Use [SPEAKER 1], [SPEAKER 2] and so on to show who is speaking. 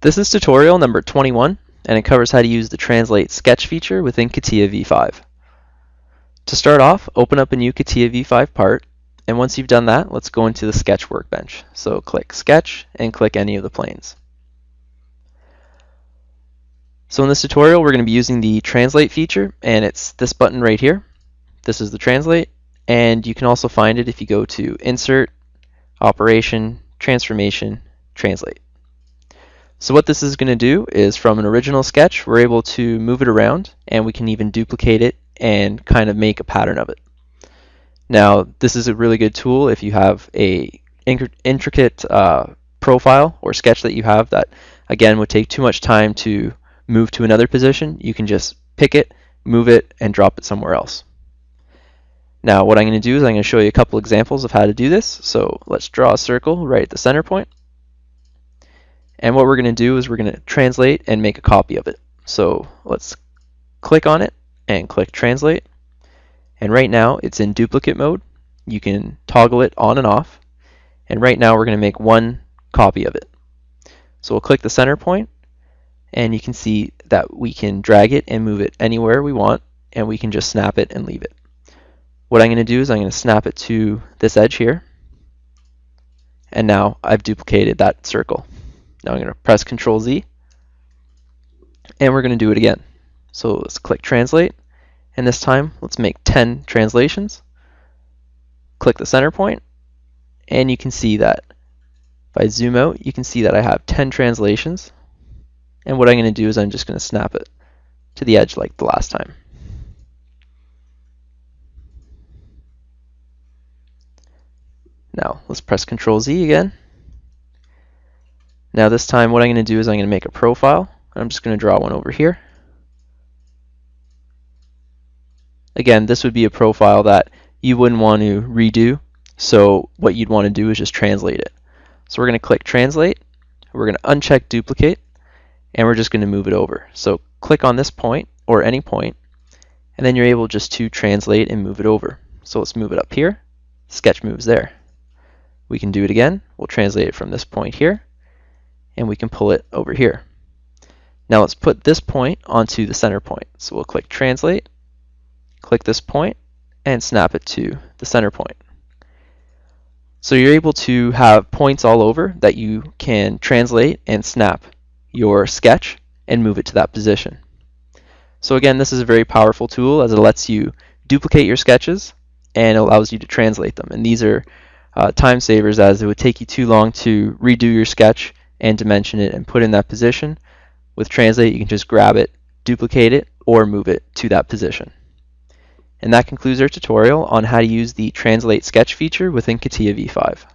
[SPEAKER 1] This is tutorial number 21, and it covers how to use the Translate Sketch feature within CATIA v5. To start off, open up a new CATIA v5 part, and once you've done that, let's go into the Sketch workbench. So click Sketch and click any of the planes. So in this tutorial, we're going to be using the Translate feature, and it's this button right here. This is the Translate, and you can also find it if you go to Insert, Operation, Transformation, Translate. So what this is going to do is, from an original sketch, we're able to move it around, and we can even duplicate it and kind of make a pattern of it. Now, this is a really good tool if you have a intricate profile or sketch that you have that, again, would take too much time to move to another position. You can just pick it, move it, and drop it somewhere else. Now, what I'm going to do is I'm going to show you a couple examples of how to do this. So let's draw a circle right at the center point. And what we're going to do is we're going to translate and make a copy of it. So let's click on it and click Translate. And right now it's in duplicate mode. You can toggle it on and off. And right now we're going to make one copy of it. So we'll click the center point, and you can see that we can drag it and move it anywhere we want, and we can just snap it and leave it. What I'm going to do is I'm going to snap it to this edge here. And now I've duplicated that circle. Now I'm going to press Ctrl Z, and we're going to do it again. So let's click Translate, and this time let's make 10 translations. Click the center point, and you can see that if I zoom out, you can see that I have 10 translations. And what I'm going to do is I'm just going to snap it to the edge like the last time. Now let's press Ctrl Z again. Now this time what I'm going to do is I'm going to make a profile. I'm just going to draw one over here. Again, this would be a profile that you wouldn't want to redo, so what you'd want to do is just translate it. So we're going to click Translate, we're going to uncheck Duplicate, and we're just going to move it over. So click on this point, or any point, and then you're able just to translate and move it over. So let's move it up here. Sketch moves there. We can do it again. We'll translate it from this point here, and we can pull it over here. Now let's put this point onto the center point. So we'll click Translate, click this point, and snap it to the center point. So you're able to have points all over that you can translate and snap your sketch and move it to that position. So again, this is a very powerful tool as it lets you duplicate your sketches and allows you to translate them. And these are time savers, as it would take you too long to redo your sketch and dimension it and put in that position. With Translate, you can just grab it, duplicate it, or move it to that position. And that concludes our tutorial on how to use the Translate Sketch feature within CATIA v5.